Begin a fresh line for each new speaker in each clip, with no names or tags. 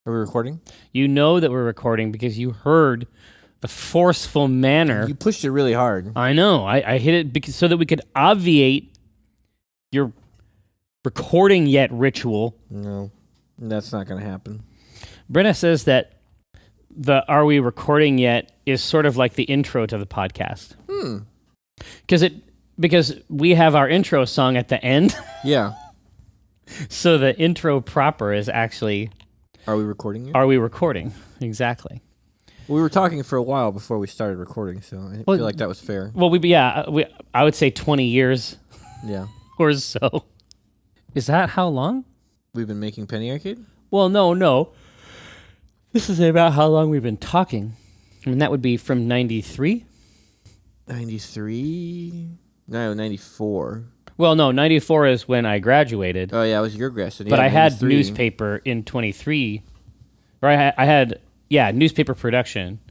Are we recording?
You know that we're recording because you heard the forceful manner.
You pushed it really hard.
I know. I hit it so that we could obviate your recording yet ritual.
No, that's not going to happen.
Brenna says that the "Are we recording yet" is sort of like the intro to the podcast. Because we have our intro song at the end.
Yeah.
So the intro proper is actually...
Are we recording yet?
Are we recording? Exactly.
We were talking for a while before we started recording, so I feel like that was fair.
Well, I would say 20 years.
Yeah.
Or so. Is that how long?
We've been making Penny Arcade?
Well, no. This is about how long we've been talking. I mean, that would be from 93?
93? No, 94.
Well, no, 94 is when I graduated.
Oh, yeah, it was your graduation.
But
yeah,
I had
93.
newspaper in 23. Or I had newspaper production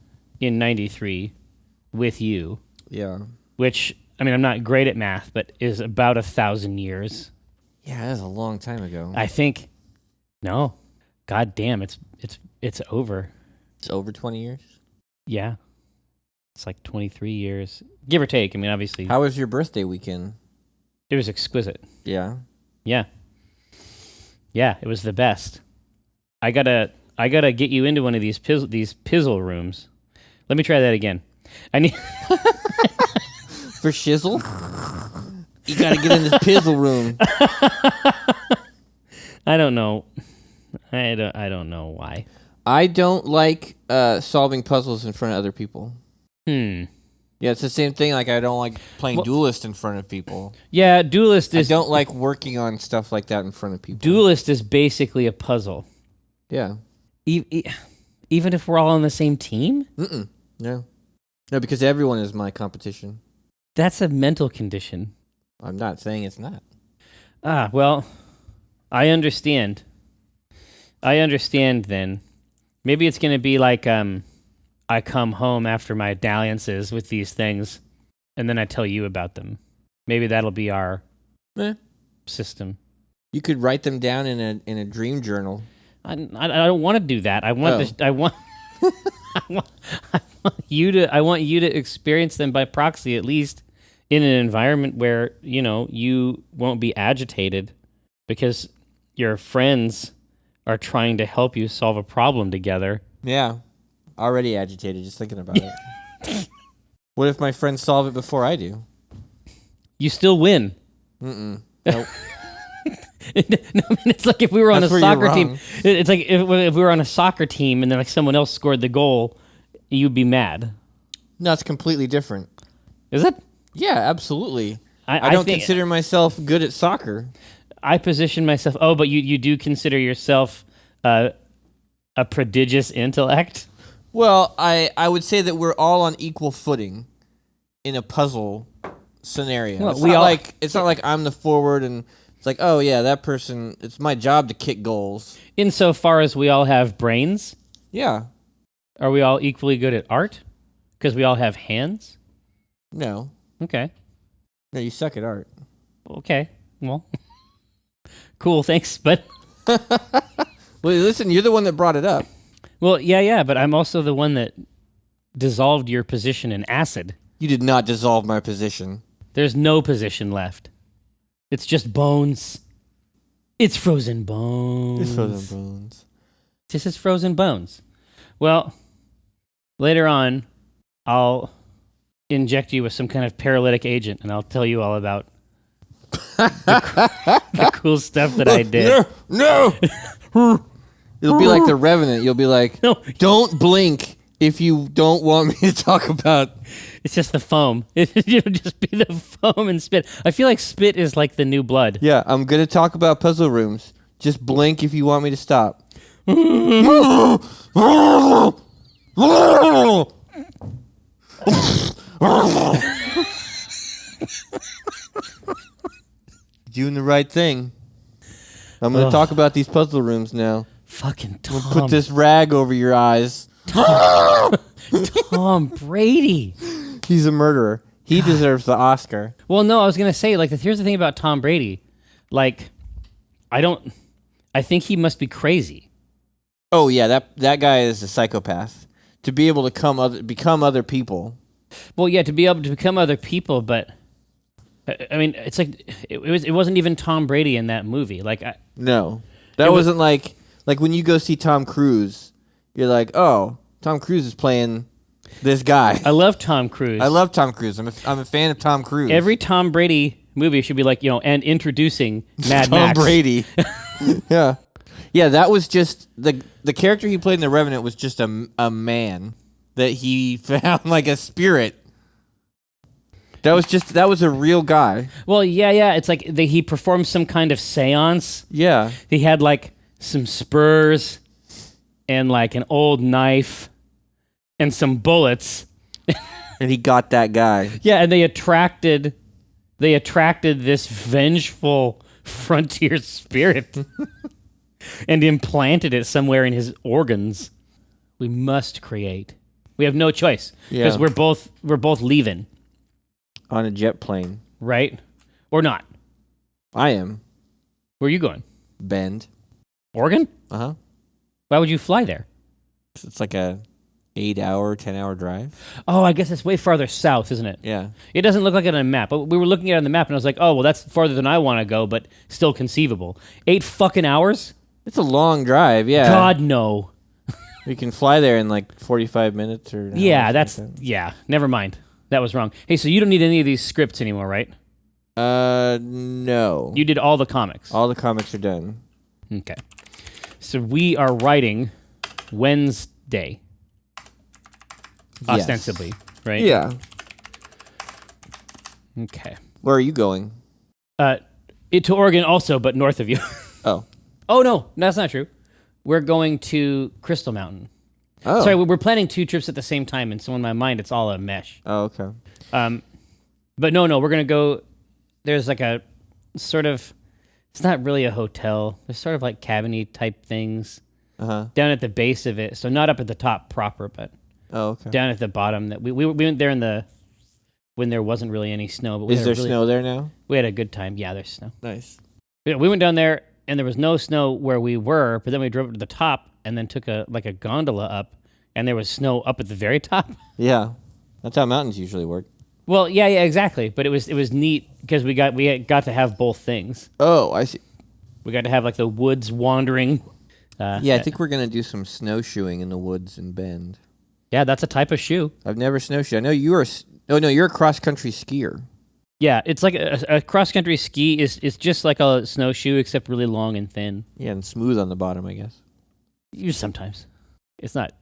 in 93 with you.
Yeah.
Which, I mean, I'm not great at math, but is about 1,000 years.
Yeah, that was a long time ago.
I think, no. God damn, it's over.
It's over 20 years?
Yeah. It's like 23 years. Give or take. I mean, obviously.
How was your birthday weekend?
It was exquisite.
Yeah.
Yeah. Yeah, it was the best. I gotta get you into one of these pizzle rooms. Let me try that again. I need
For shizzle? You gotta get in this pizzle room.
I don't know. I don't know why.
I don't like solving puzzles in front of other people. Yeah, it's the same thing. Like, I don't like playing Duelist in front of people.
Yeah, Duelist is...
I don't like working on stuff like that in front of people.
Duelist is basically a puzzle.
Yeah.
Even if we're all on the same team?
No. No, because everyone is my competition.
That's a mental condition.
I'm not saying it's not.
Well, I understand. Then. Maybe it's going to be like... I come home after my dalliances with these things, and then I tell you about them. Maybe that'll be our system.
You could write them down in a dream journal.
I don't want to do that. I want you to experience them by proxy, at least in an environment where you won't be agitated because your friends are trying to help you solve a problem together.
Yeah. Already agitated just thinking about it. What if my friends solve it before I do?
You still win.
Nope.
No, I mean, it's like if we were on a soccer team. It's like if we were on a soccer team and then like someone else scored the goal, you'd be mad.
No, it's completely different.
Is it?
Yeah, absolutely.
I
don't
think,
consider myself good at soccer.
I position myself... Oh, but you do consider yourself a prodigious intellect?
Well, I would say that we're all on equal footing in a puzzle scenario.
Well,
it's not like I'm the forward and it's like, oh yeah, that person, it's my job to kick goals.
Insofar as we all have brains?
Yeah.
Are we all equally good at art? Because we all have hands?
No.
Okay.
No, you suck at art.
Okay. Well, cool, thanks, but...
Well, listen, you're the one that brought it up.
Well, yeah, but I'm also the one that dissolved your position in acid.
You did not dissolve my position.
There's no position left. It's just bones. It's frozen bones.
It's frozen bones.
This is frozen bones. Well, later on, I'll inject you with some kind of paralytic agent, and I'll tell you all about the cool stuff that I did.
No! You'll be like the Revenant. You'll be like, no. Don't blink if you don't want me to talk about...
It's just the foam. It'll just be the foam and spit. I feel like spit is like the new blood.
Yeah, I'm going to talk about puzzle rooms. Just blink if you want me to stop. Doing the right thing. I'm going to talk about these puzzle rooms now.
Fucking Tom.
We'll put this rag over your eyes.
Tom Brady.
He's a murderer. He deserves the Oscar.
Well, no, I was going to say, like, here's the thing about Tom Brady. Like, I think he must be crazy.
Oh yeah, that guy is a psychopath. To be able to become other people.
Well, yeah, to be able to become other people, but I mean, it's like it wasn't even Tom Brady in that movie. Like,
no, that wasn't like when you go see Tom Cruise, you're like, oh, Tom Cruise is playing this guy.
I love Tom Cruise.
I love Tom Cruise. I'm a fan of Tom Cruise.
Every Tom Brady movie should be like, and introducing Mad Max.
Tom Brady. Yeah. Yeah, that was just the character he played in The Revenant was just a man that he found like a spirit. That was a real guy.
Well, yeah. It's like he performed some kind of seance.
Yeah.
He had like some spurs and like an old knife and some bullets.
And he got that guy.
Yeah, and they attracted this vengeful frontier spirit and implanted it somewhere in his organs. We must create. We have no choice because we're both leaving
on a jet plane,
right? Or not?
I am.
Where are you going?
Bend,
Oregon.
Uh-huh.
Why would you fly there?
It's like a 8-hour, 10-hour drive.
Oh, I guess it's way farther south, isn't it?
Yeah.
It doesn't look like it on a map. But we were looking at it on the map, and I was like, oh, well, that's farther than I want to go, but still conceivable. 8 fucking hours?
It's a long drive, yeah.
God, no.
You can fly there in like 45 minutes or...
Yeah, never mind. That was wrong. Hey, so you don't need any of these scripts anymore, right?
No.
You did all the comics.
All the comics are done.
Okay. So we are writing Wednesday. Ostensibly, right?
Yeah.
Okay.
Where are you going?
To Oregon also, but north of you.
Oh.
Oh, no, that's not true. We're going to Crystal Mountain.
Oh.
Sorry, we're planning 2 trips at the same time, and so in my mind, it's all a mesh.
Oh, okay.
But no, we're going to go... There's like a sort of... It's not really a hotel. There's sort of like cabin-y type things down at the base of it. So not up at the top proper, but down at the bottom. That we went there when there wasn't really any snow. But
Is there snow there now?
We had a good time. Yeah, there's snow.
Nice.
We went down there, and there was no snow where we were, but then we drove up to the top and then took a gondola up, and there was snow up at the very top.
Yeah. That's how mountains usually work.
Well, yeah, exactly. But it was neat because we got to have both things.
Oh, I see.
We got to have like the woods wandering.
Yeah, I think we're gonna do some snowshoeing in the woods in Bend.
Yeah, that's a type of shoe.
I've never snowshoed. I know you are. Oh no, you're a cross country skier.
Yeah, it's like a cross country ski is just like a snowshoe except really long and thin.
Yeah, and smooth on the bottom, I guess.
Sometimes, it's not.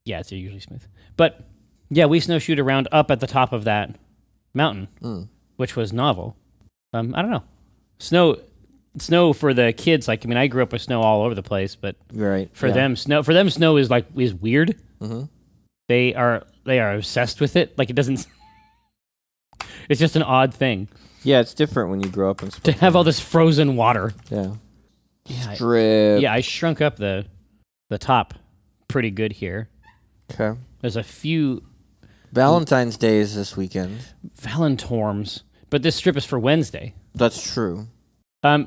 Yeah, it's usually smooth. But yeah, we snowshoed around up at the top of that mountain, which was novel. I don't know. Snow for the kids. Like, I mean, I grew up with snow all over the place, but for them, snow is weird. Mm-hmm. They are obsessed with it. Like, it doesn't. It's just an odd thing.
Yeah, it's different when you grow up in
to have all this frozen water.
Yeah.
Strip. I shrunk up the top pretty good here.
Okay.
There's a few.
Valentine's Day is this weekend.
Valentorms, but this strip is for Wednesday.
That's true.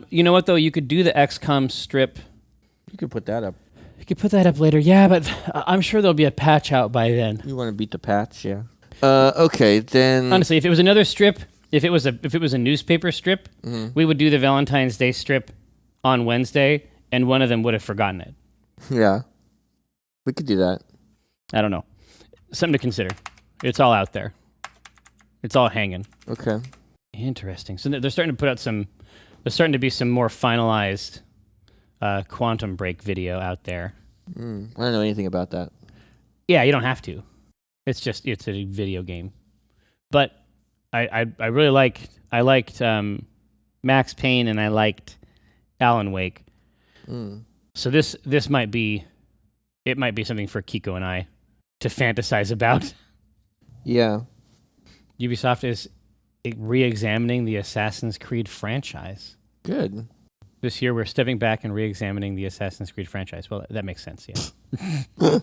You know what though? You could do the XCOM strip.
You could put that up.
You could put that up later. Yeah, but I'm sure there'll be a patch out by then.
You want to beat the patch, yeah. Okay, then.
Honestly, if it was another strip, if it was a newspaper strip, we would do the Valentine's Day strip on Wednesday, and one of them would have forgotten it.
Yeah, we could do that.
I don't know. Something to consider. It's all out there. It's all hanging.
Okay.
Interesting. So they're starting to put out some. There's starting to be some more finalized Quantum Break video out there.
I don't know anything about that.
Yeah, you don't have to. It's a video game. But I really liked Max Payne and I liked Alan Wake. So this might be something for Kiko and I to fantasize about.
Yeah.
Ubisoft is re-examining the Assassin's Creed franchise.
Good.
This year we're stepping back and re-examining the Assassin's Creed franchise. Well, that makes sense, yeah.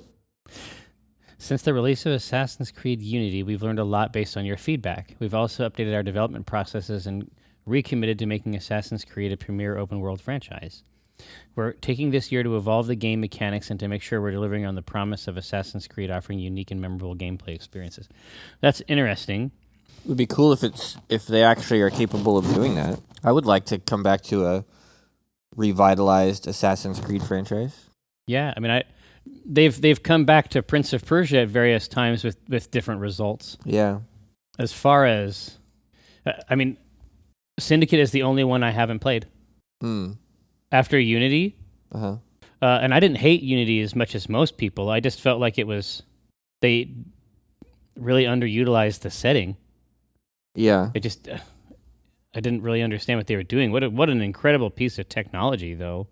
Since the release of Assassin's Creed Unity, we've learned a lot based on your feedback. We've also updated our development processes and recommitted to making Assassin's Creed a premier open-world franchise. We're taking this year to evolve the game mechanics and to make sure we're delivering on the promise of Assassin's Creed, offering unique and memorable gameplay experiences. That's interesting.
It would be cool if they actually are capable of doing that. I would like to come back to a revitalized Assassin's Creed franchise.
Yeah, I mean, they've come back to Prince of Persia at various times with different results.
Yeah.
As far as, I mean, Syndicate is the only one I haven't played. After Unity, and I didn't hate Unity as much as most people. I just felt like they really underutilized the setting.
Yeah.
I didn't really understand what they were doing. What an incredible piece of technology, though.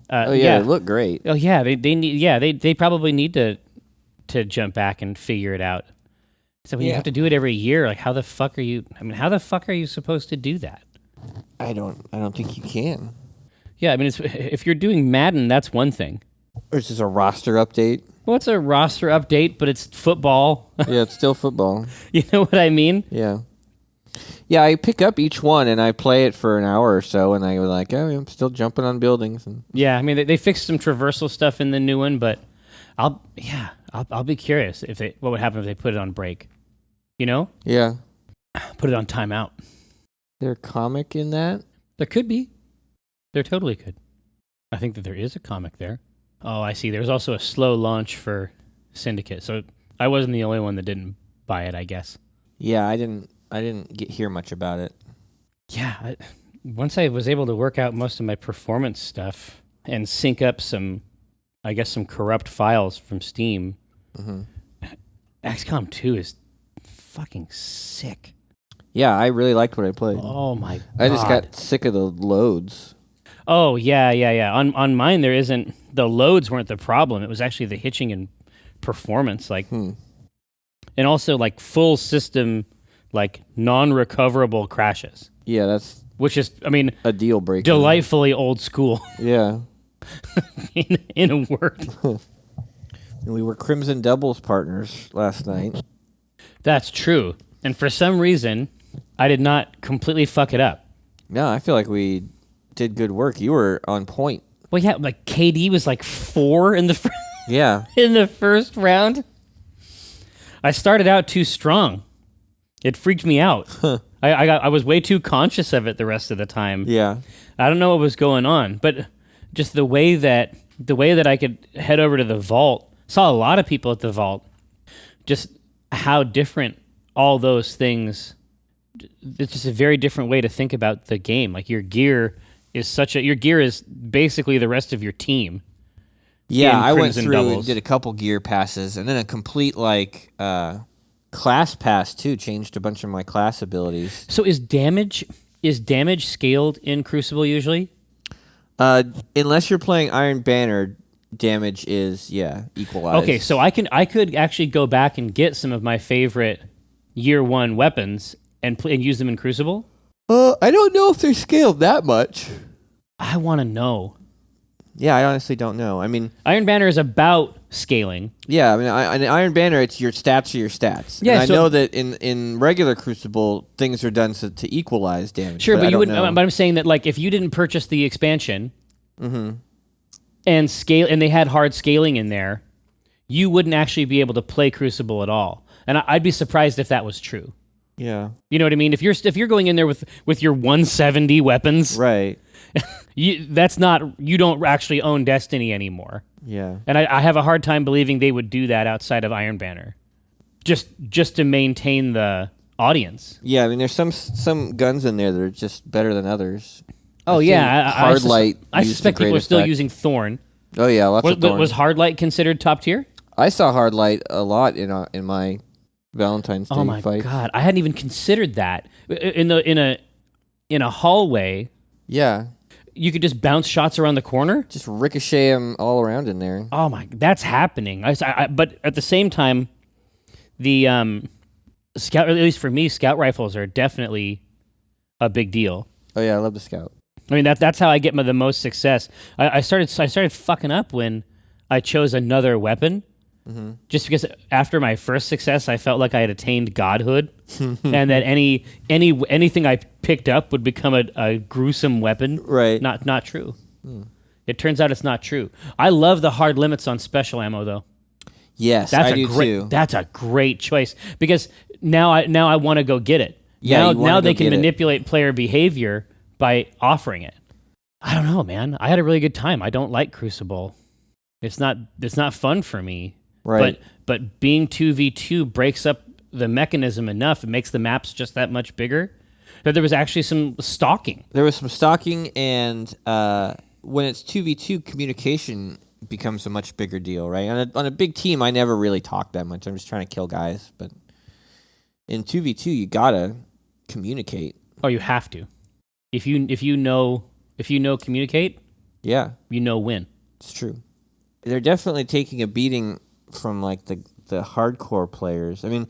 It looked great.
Oh yeah, they probably need to jump back and figure it out. So when you have to do it every year, like how the fuck are you supposed to do that?
I don't think you can.
Yeah, I mean, if you're doing Madden, that's one thing.
Or it's just a roster update.
Well, it's a roster update, but it's football.
Yeah, it's still football.
You know what I mean?
Yeah. Yeah, I pick up each one and I play it for an hour or so, and I was like, oh, I'm still jumping on buildings.
Yeah, I mean, they fixed some traversal stuff in the new one, but I'll be curious what would happen if they put it on break. You know?
Yeah.
Put it on timeout.
Is there a comic in that?
There could be. There totally could. I think that there is a comic there. Oh, I see. There's also a slow launch for Syndicate, so I wasn't the only one that didn't buy it, I guess.
Yeah, I didn't hear much about it.
Yeah, once I was able to work out most of my performance stuff and sync up some corrupt files from Steam, XCOM 2 is fucking sick.
Yeah, I really liked what I played.
Oh my god.
I just got sick of the loads.
Oh, yeah. On mine, there isn't... The loads weren't the problem. It was actually the hitching and performance. And also, like, full system, like, non-recoverable crashes.
Yeah, that's...
Which is, I mean...
a deal breaker.
Delightfully old school.
Yeah.
in a word.
And we were Crimson Doubles partners last night.
That's true. And for some reason, I did not completely fuck it up.
No, I feel like we did good work. You were on point.
Well, yeah, like KD was like 4 in the in the first round. I started out too strong. It freaked me out. I was way too conscious of it the rest of the time.
Yeah.
I don't know what was going on, but just the way that I could head over to the vault, saw a lot of people at the vault. Just how different all those things. It's just a very different way to think about the game. Like your gear is basically the rest of your team.
Yeah, I went through and did a couple gear passes, and then a complete class pass too. Changed a bunch of my class abilities.
So is damage scaled in Crucible usually?
Unless you're playing Iron Banner, damage is equalized.
Okay, so I could actually go back and get some of my favorite year 1 weapons and use them in Crucible.
I don't know if they're scaled that much.
I want to know.
Yeah, I honestly don't know. I mean,
Iron Banner is about scaling.
Yeah, I mean, in Iron Banner, it's your stats are your stats.
Yeah,
and I know that in regular Crucible, things are done to equalize damage.
Sure, but you wouldn't. But I'm saying that like if you didn't purchase the expansion, and scale, and they had hard scaling in there, you wouldn't actually be able to play Crucible at all. And I'd be surprised if that was true.
Yeah,
you know what I mean. If you're going in there with your 170 weapons,
right?
You don't actually own Destiny anymore.
Yeah.
And I have a hard time believing they would do that outside of Iron Banner. Just to maintain the audience.
Yeah, I mean there's some guns in there that are just better than others.
Oh yeah,
Hardlight.
I suspect people are still using Thorn.
Oh yeah, lots of Thorn.
Was Hardlight considered top tier?
I saw Hardlight a lot in my Valentine's Day fight.
Oh my god, I hadn't even considered that. In a hallway.
Yeah.
You could just bounce shots around the corner?
Just ricochet them all around in there.
Oh my, that's happening. But at the same time, the scout, at least for me, scout rifles are definitely a big deal.
Oh yeah, I love the scout.
I mean, that's how I get the most success. I started fucking up when I chose another weapon. Just because after my first success, I felt like I had attained godhood, and that anything I picked up would become a gruesome weapon.
Right?
Not true. It turns out it's not true. I love the hard limits on special ammo, though.
Yes, I do too.
That's a great choice because now I want to go get it.
Yeah,
now they can manipulate player behavior by offering it. I don't know, man. I had a really good time. I don't like Crucible. It's not fun for me.
Right.
But being 2v2 breaks up the mechanism enough. It makes the maps just that much bigger. That there was actually some stalking.
There was some stalking, and when it's 2v2, communication becomes a much bigger deal, right? On a big team, I never really talk that much. I'm just trying to kill guys. But in 2v2, you gotta communicate.
Oh, you have to. If you know communicate,
yeah,
you know win.
It's true. They're definitely taking a beating from like the hardcore players. I mean,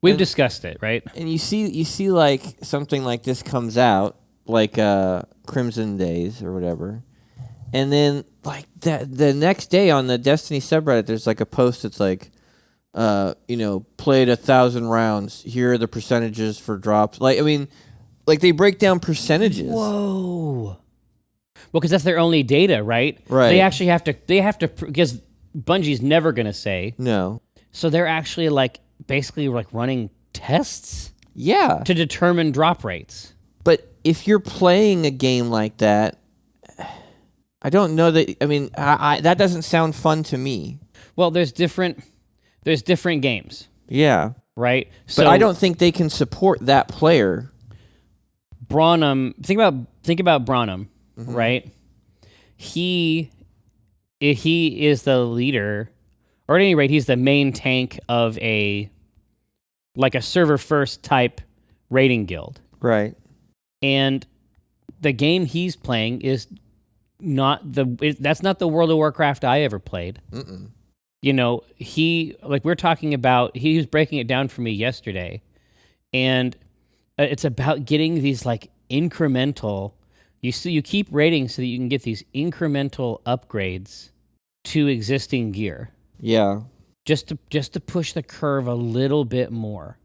we've discussed it, right?
And you see like something like this comes out, like Crimson Days or whatever, and then like the next day on the Destiny subreddit, there's like a post that's like, played 1,000 rounds. Here are the percentages for drops. Like, I mean, like they break down percentages.
Whoa. Well, because that's their only data, right?
Right.
They actually have to because Bungie's never going to say.
No.
So they're actually basically running tests.
Yeah.
To determine drop rates.
But if you're playing a game like that, I don't know that. I mean, that doesn't sound fun to me.
Well, there's different games.
Yeah.
Right.
But I don't think they can support that player.
Branham. Think about Branham. Mm-hmm. Right. He is the leader, or at any rate, he's the main tank of a server first type raiding guild.
Right. And
the game he's playing is that's not the World of Warcraft I ever played.
Mm-mm.
We're talking about, he was breaking it down for me yesterday, and it's about getting these incremental, you keep raiding so that you can get these incremental upgrades to existing gear.
Yeah.
Just to push the curve a little bit more.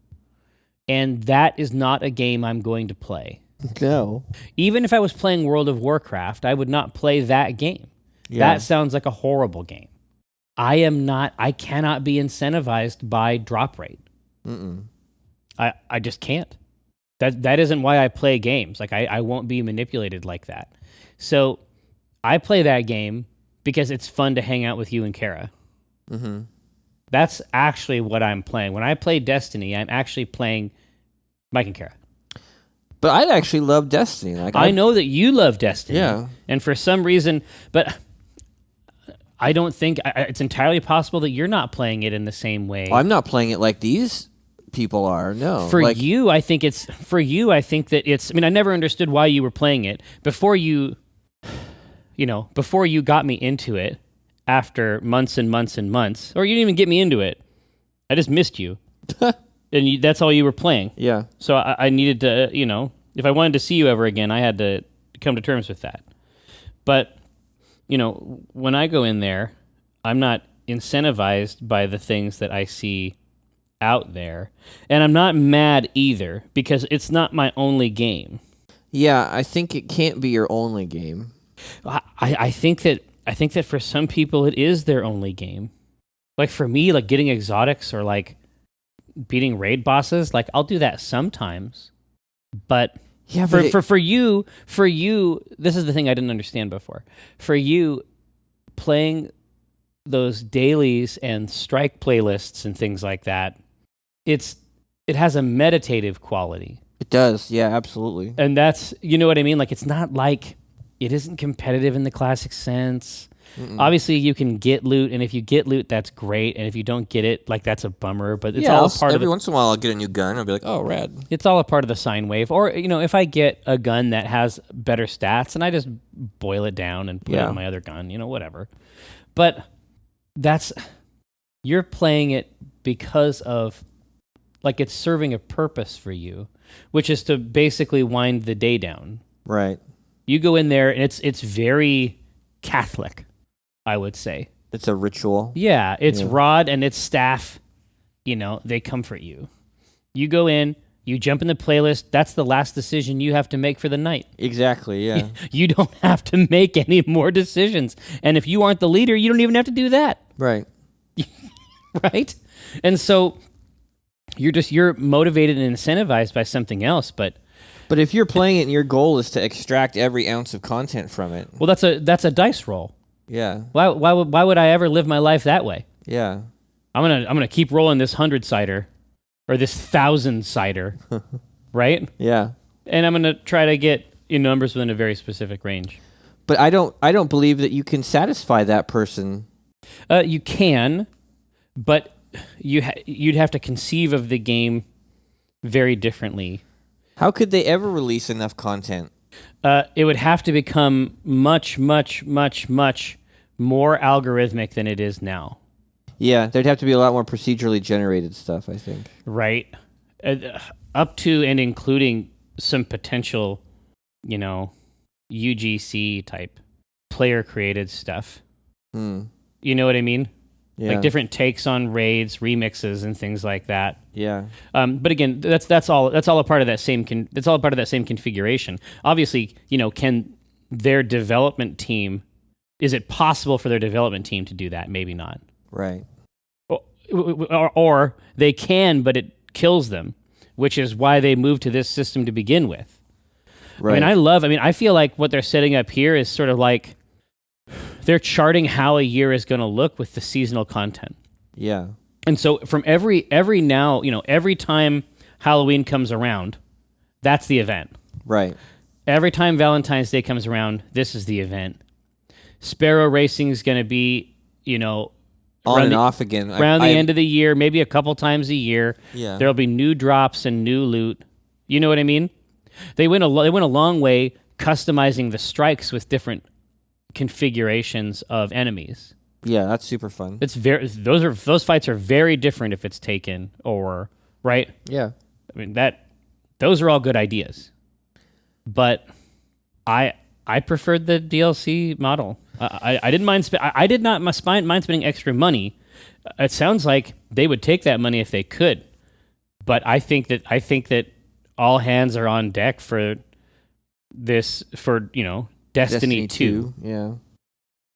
And that is not a game I'm going to play.
No.
Even if I was playing World of Warcraft, I would not play that game. Yeah. That sounds like a horrible game. I cannot be incentivized by drop rate.
Mm-mm.
I just can't. That isn't why I play games. I won't be manipulated like that. So I play that game because it's fun to hang out with you and Kara.
Mm-hmm.
That's actually what I'm playing. When I play Destiny, I'm actually playing Mike and Kara.
But I actually love Destiny.
I know that you love Destiny.
Yeah.
And for some reason, but I don't think it's entirely possible that you're not playing it in the same way.
I'm not playing it like these people are. No.
For you, I think that it's, I mean, I never understood why you were playing it before you got me into it after months and months and months, or you didn't even get me into it. I just missed you. And that's all you were playing.
Yeah.
So I needed to, if I wanted to see you ever again, I had to come to terms with that. But, when I go in there, I'm not incentivized by the things that I see out there. And I'm not mad either because it's not my only game.
Yeah, I think it can't be your only game.
I think that for some people it is their only game. Like for me, getting exotics or beating raid bosses, I'll do that sometimes. But yeah, for you, this is the thing I didn't understand before. For you, playing those dailies and strike playlists and things like that, it has a meditative quality.
It does, yeah, absolutely.
And that's, you know what I mean? It's not it isn't competitive in the classic sense. Mm-mm. Obviously, you can get loot, and if you get loot, that's great. And if you don't get it, that's a bummer. But it's all part of
every once in a while, I'll get a new gun. I'll be like, oh, rad.
It's all a part of the sine wave. Or, if I get a gun that has better stats, and I just boil it down and put it on my other gun, whatever. But you're playing it because of, it's serving a purpose for you, which is to basically wind the day down.
Right. You
go in there, and it's very Catholic, I would say.
It's a ritual.
Yeah, it's rod and its staff, they comfort you. You go in, You jump in the playlist. That's the last decision you have to make for the night.
Exactly, yeah.
You don't have to make any more decisions. And if you aren't the leader, you don't even have to do that.
Right.
Right? And so you're motivated and incentivized by something else, but
if you're playing it and your goal is to extract every ounce of content from it.
well, that's a dice roll.
Yeah.
Why would I ever live my life that way?
Yeah.
I'm gonna keep rolling this 100-sider or this 1,000-sider, right?
Yeah.
And I'm gonna try to get numbers within a very specific range.
But I don't believe that you can satisfy that person.
You can, but you'd have to conceive of the game very differently.
How could they ever release enough content?
It would have to become much, much, much, much more algorithmic than it is now.
Yeah, there'd have to be a lot more procedurally generated stuff, I think.
Right. Up to and including some potential, UGC type player created stuff. You know what I mean?
Yeah.
Like different takes on raids, remixes, and things like that.
Yeah.
But again, that's all a part of that same configuration. Obviously, can their development team? Is it possible for their development team to do that? Maybe not.
Right.
Or they can, but it kills them, which is why they moved to this system to begin with.
Right.
I feel like what they're setting up here is sort of like they're charting how a year is going to look with the seasonal content.
Yeah.
And so from every time Halloween comes around, that's the event.
Right.
Every time Valentine's Day comes around, this is the event. Sparrow Racing is going to be,
on and off again.
Around the end of the year, maybe a couple times a year.
Yeah.
There'll be new drops and new loot. You know what I mean? They went a long way customizing the strikes with different configurations of enemies.
Yeah, that's super fun.
Those fights are very different if it's taken or right.
Yeah.
I mean those are all good ideas. But I preferred the DLC model. I didn't mind. I did not mind spending extra money. It sounds like they would take that money if they could. But I think that all hands are on deck for this. For Destiny 2.
Yeah.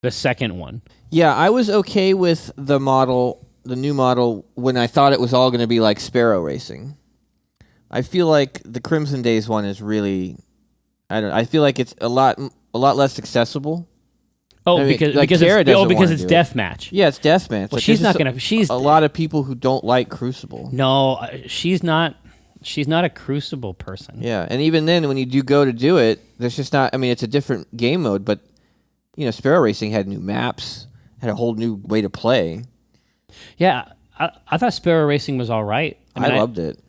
The second one.
Yeah, I was okay with the new model, when I thought it was all going to be like Sparrow Racing. I feel like the Crimson Days one is really, I feel like it's a lot less accessible.
Oh, because it's deathmatch.
Yeah, it's deathmatch.
Well, she's not gonna. She's
a lot of people who don't like Crucible.
No, she's not. She's not a Crucible person.
Yeah, and even then, when you do do it, there's just not. I mean, it's a different game mode, but Sparrow Racing had new maps, had a whole new way to play.
Yeah, I thought Sparrow Racing was all right.
I loved it.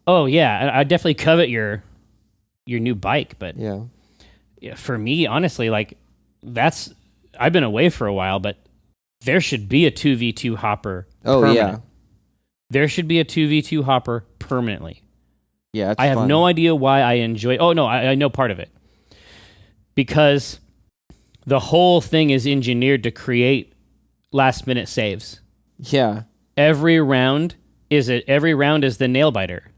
Oh yeah, I definitely covet your new bike, but
yeah,
for me, honestly, like I've been away for a while, but there should be a 2v2 hopper.
Oh
permanent.
yeah,
there should be a 2v2 hopper permanently.
Yeah,
I have no idea why I enjoy. Oh no, I know part of it because the whole thing is engineered to create last minute saves.
Yeah,
every round is the nail biter.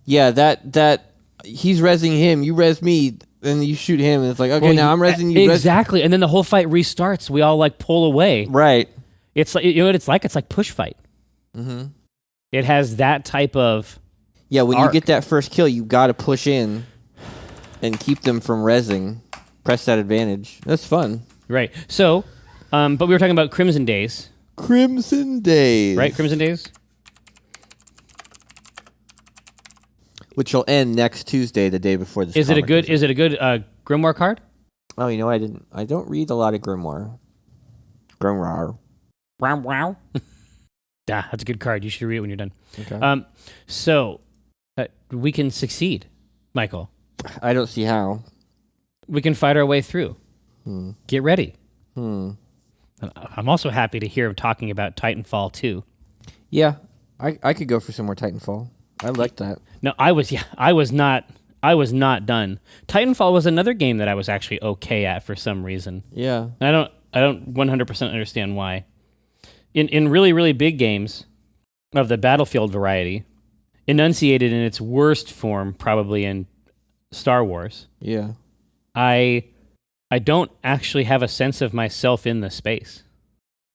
Yeah, that he's rezzing him, you res me, then you shoot him, and it's like, okay, now I'm rezzing you.
Exactly, and then the whole fight restarts. We all like pull away.
Right.
It's like what it's like. It's like push fight.
Mm-hmm.
It has that type of.
Yeah, when
arc.
You get that first kill, you got to push in and keep them from rezzing. Press that advantage. That's fun.
Right. So, but we were talking about Crimson Days.
Crimson Days.
Right, Crimson Days.
Which will end next Tuesday, the day before this.
Is it a good Grimoire card?
Oh, I don't read a lot of Grimoire. Grimoire.
Wow. That's a good card. You should read it when you're done.
Okay.
So we can succeed, Michael.
I don't see how.
We can fight our way through. Get ready. I'm also happy to hear him talking about Titanfall 2.
Yeah, I could go for some more Titanfall. I like that.
No, I was not done. Titanfall was another game that I was actually okay at for some reason.
Yeah.
And I don't 100% understand why. In really, really big games of the Battlefield variety, enunciated in its worst form, probably in Star Wars.
Yeah.
I don't actually have a sense of myself in the space.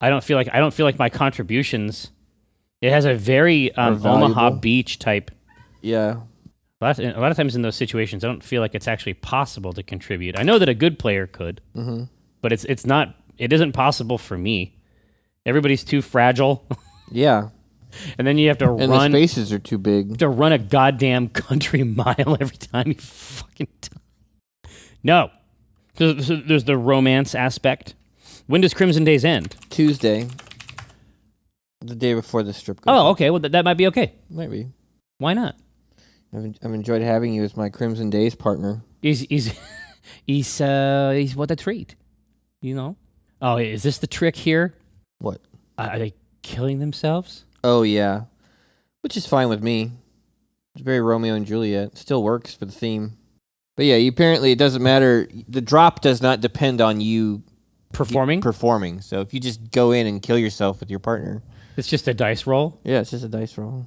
I don't feel like my contributions. It has a very Omaha Beach type.
Yeah.
A lot of times in those situations, I don't feel like it's actually possible to contribute. I know that a good player could, but it's not. It isn't possible for me. Everybody's too fragile.
Yeah.
And then you have to run.
And the spaces are too big.
To run a goddamn country mile every time you fucking die. No. So there's the romance aspect. When does Crimson Days end?
Tuesday. The day before the strip goes.
Oh, okay. Well, that might be okay.
Might be.
Why not?
I've enjoyed having you as my Crimson Days partner.
He's what a treat. You know? Oh, is this the trick here?
What?
Are they killing themselves?
Oh, yeah. Which is fine with me. It's very Romeo and Juliet. Still works for the theme. But yeah, apparently it doesn't matter. The drop does not depend on you performing. So if you just go in and kill yourself with your partner.
It's just a dice roll?
Yeah, it's just a dice roll.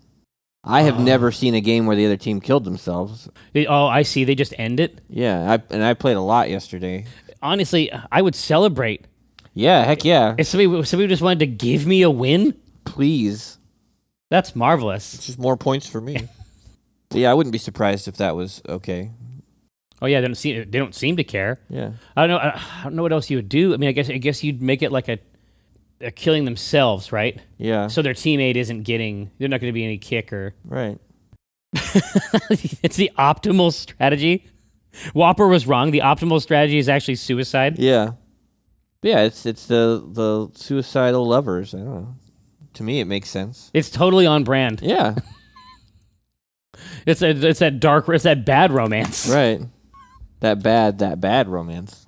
I have never seen a game where the other team killed themselves.
I see. They just end it?
Yeah, I played a lot yesterday.
Honestly, I would celebrate.
Yeah, heck yeah.
If somebody just wanted to give me a win?
Please.
That's marvelous.
It's just more points for me. Yeah, I wouldn't be surprised if that was okay.
Oh yeah, they don't seem to care.
Yeah.
I don't know what else you would do. I mean, I guess you'd make it like a killing themselves, right?
Yeah.
So their teammate isn't getting. They're not going to be any kick or.
Right.
It's the optimal strategy. Whopper was wrong. The optimal strategy is actually suicide.
Yeah. Yeah, it's the suicidal lovers. I don't know. To me, it makes sense.
It's totally on brand.
Yeah.
It's that bad romance.
Right. That bad romance.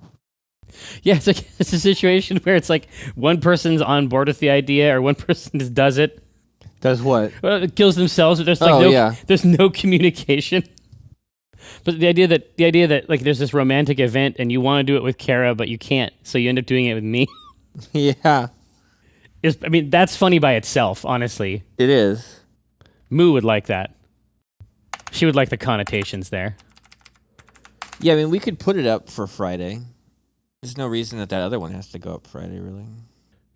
Yeah, it's a situation where it's like one person's on board with the idea or one person just does it.
Does what?
Kills themselves. But there's no communication. But the idea that like there's this romantic event and you want to do it with Kara but you can't, so you end up doing it with me.
Yeah.
That's funny by itself, honestly.
It is.
Moo would like that. She would like the connotations there.
Yeah, I mean, we could put it up for Friday. There's no reason that other one has to go up Friday, really.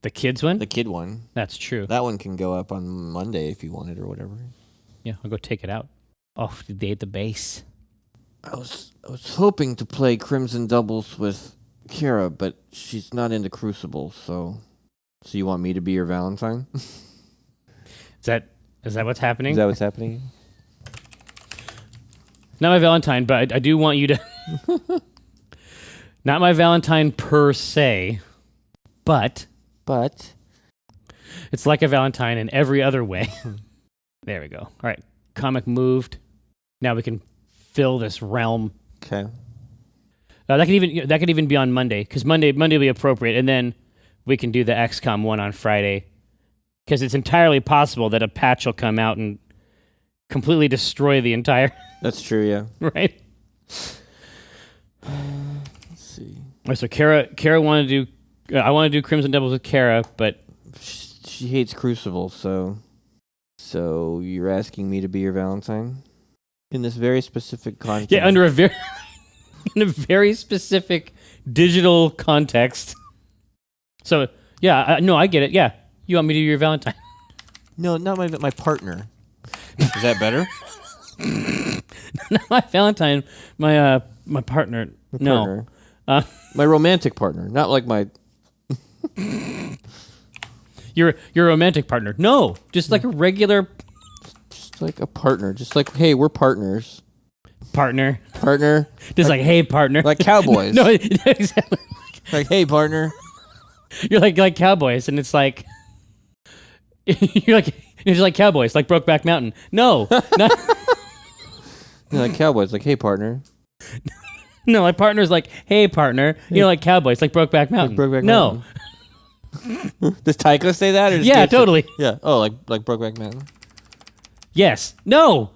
The kids one?
The kid one.
That's true.
That one can go up on Monday if you wanted or whatever.
Yeah, I'll go take it out. Oh, did they hit the base?
I was hoping to play Crimson Doubles with Kara, but she's not into Crucible, so you want me to be your Valentine?
Is that what's happening?
Is that what's happening?
Not my Valentine, but I do want you to... Not my Valentine per se, but... It's like a Valentine in every other way. There we go. All right, comic moved. Now we can fill this realm.
Okay.
That could even be on Monday, because Monday will be appropriate, and then we can do the XCOM one on Friday, because it's entirely possible that a patch will come out and completely destroy the entire...
That's true, yeah.
Right?
Let's see.
So Kara wanted to do... I want to do Crimson Doubles with Kara, but...
She hates Crucible, so you're asking me to be your Valentine? In this very specific context.
Yeah, under in a very specific digital context. So, yeah, no, I get it. Yeah, you want me to be your Valentine?
No, not my partner. Is that better?
Not my Valentine, my partner. No.
Partner. My romantic partner, not like my...
Your romantic partner. No, just like a regular...
Just like a partner. Just like, hey, we're partners.
Partner.
Just
like, hey, partner.
Like cowboys.
No, exactly.
Like, hey, partner.
You're like cowboys, and it's like... You're just like cowboys, like Brokeback Mountain. No, not...
You're like cowboys, like, hey, partner.
No, my partner's like, hey, partner.
Hey.
You're like cowboys, like Brokeback Mountain.
Like Brokeback
no.
Mountain. Does Tycho say that? Or
Yeah, totally.
Yeah. Oh, like Brokeback Mountain.
Yes. No.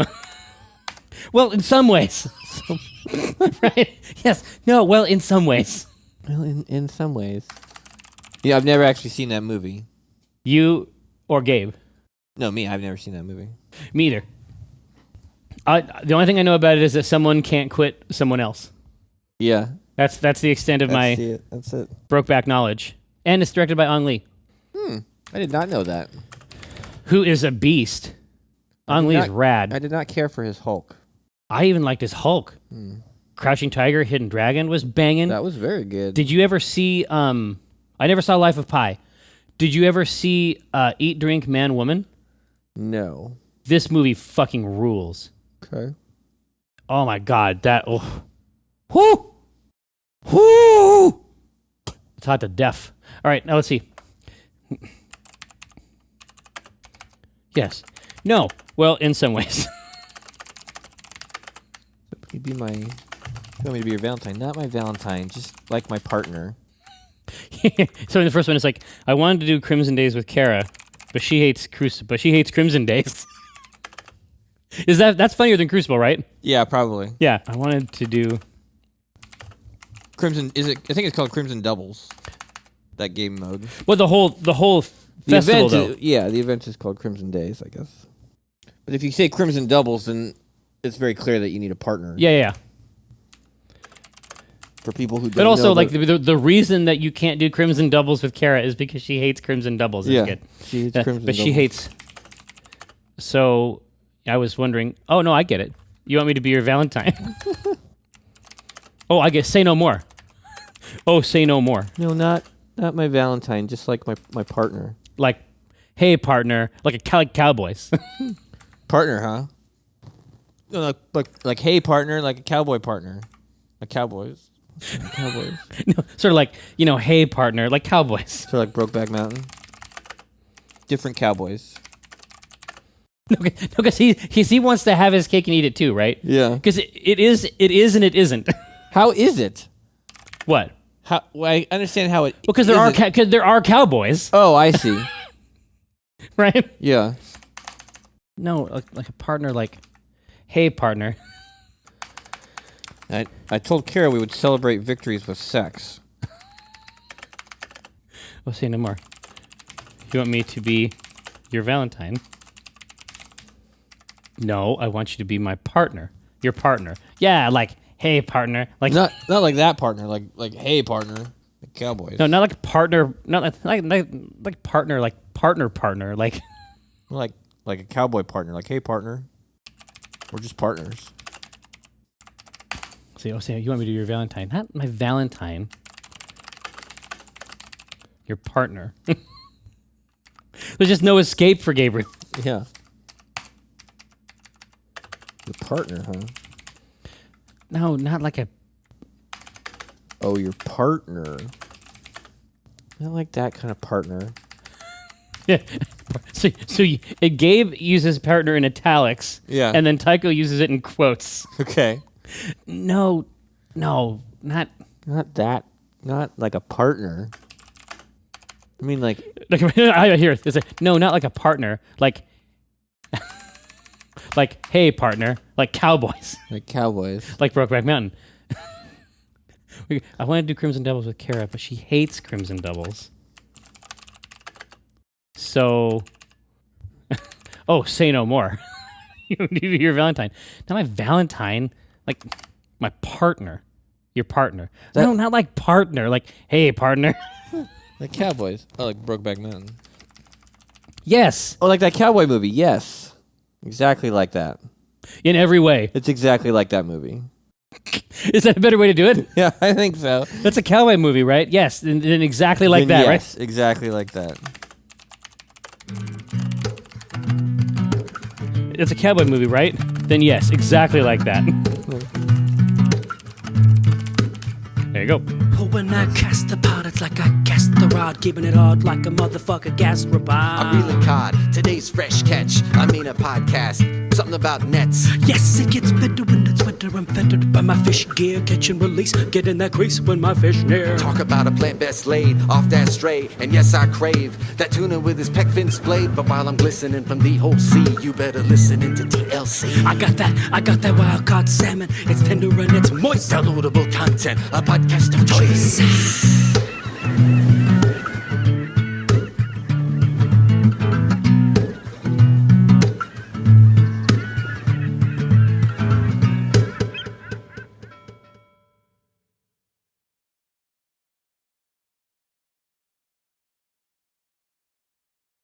Well, in some ways. Right? Yes. No, well, in some ways.
Well, in some ways. Yeah, I've never actually seen that movie.
You or Gabe?
No, me. I've never seen that movie.
Me either. The only thing I know about it is that someone can't quit someone else.
Yeah.
That's the extent of
That's it.
Brokeback knowledge. And it's directed by Ang Lee.
I did not know that.
Who is a beast. Ang Lee is rad.
I did not care for his Hulk.
I even liked his Hulk. Crouching Tiger, Hidden Dragon was banging.
That was very good.
Did you ever see... I never saw Life of Pi. Did you ever see Eat, Drink, Man, Woman?
No.
This movie fucking rules.
Okay.
Oh my god, that... Oh. Whoo! Whoo! It's hot to death. All right, now let's see. Yes. No. Well, in some ways.
You'd be my... You want me to be your Valentine? Not my Valentine, just like my partner.
So in the first one, it's like, I wanted to do Crimson Days with Kara, but she hates Crimson Days. That's funnier than Crucible, right?
Yeah, probably.
Yeah, I wanted to do
Crimson. Is it? I think it's called Crimson Doubles. That game mode.
Well, the whole festival, though.
The event is called Crimson Days, I guess. But if you say Crimson Doubles, then it's very clear that you need a partner.
Yeah.
For people who don't
But also,
know
like, the reason that you can't do Crimson Doubles with Kara is because she hates Crimson Doubles.
Yeah,
good.
she hates Crimson
but
Doubles.
she hates... So, I was wondering... Oh, no, I get it. You want me to be your Valentine? Oh, I get Say No More. Oh, Say No More.
No, not my Valentine, just like my partner.
Like, hey, partner. Like Cowboys.
Partner, huh? No, like hey, partner, like a cowboy partner. Like Cowboys. Cowboys.
No, sort of like, hey, partner. Like Cowboys.
Sort of like Brokeback Mountain. Different Cowboys.
No, because he wants to have his cake and eat it too, right?
Yeah.
Because it is and it isn't.
How is it?
What?
How? Well, I understand how it.
Because there are cowboys,
Oh, I see.
right?
Yeah.
No, like a partner, like, hey, partner.
I told Kara we would celebrate victories with sex.
We'll say no more. You want me to be your Valentine? No, I want you to be my partner. Your partner. Yeah, like, hey, partner. Like
Not like that partner. Like hey, partner. Like Cowboys.
no, not like partner. Not like partner. Like partner. Like
like a cowboy partner. Like hey, partner. We're just partners.
say, you want me to be your Valentine? Not my Valentine. Your partner. There's just no escape for Gabriel.
Yeah. Your partner, huh?
No, not like a...
Oh, your partner. Not like that kind of partner.
Yeah. So Gabe uses partner in italics.
Yeah.
And then Tycho uses it in quotes.
Okay.
No, not...
Not that. Not like a partner. I mean, like...
I hear it. No, not like a partner. Like... like, hey, partner. Like Cowboys.
Like Cowboys.
Like Brokeback Mountain. I want to do Crimson Doubles with Kara, but she hates Crimson Doubles. So... oh, say no more. Your Valentine. Not my Valentine. Like, my partner. Your partner. No, not like partner. Like, hey, partner.
Like Cowboys. Oh, like Brokeback Mountain.
Yes.
Oh, like that cowboy movie. Yes. Exactly like that.
In every way.
It's exactly like that movie.
Is that a better way to do it?
Yeah, I think so.
That's a cowboy movie, right? Yes. And exactly like that,
yes,
right?
Exactly like that.
It's a cowboy movie, right? Then yes, exactly like that. There you go.
Oh, when I cast the pot, it's like I cast the rod, keeping it hard like a motherfucker gas robot.
I reel a cod, today's fresh catch. I mean a podcast, something about nets.
Yes, it gets better when it's winter. I'm fettered by my fish gear, catch and release. Get in that crease when my fish near.
Talk about a plant best laid off that stray. And yes, I crave that tuna with his peck fin splayed. But while I'm glistening from the whole sea, you better listen into TLC.
I got that wild caught salmon. It's tender and it's moist.
Downloadable content, a podcast of choice.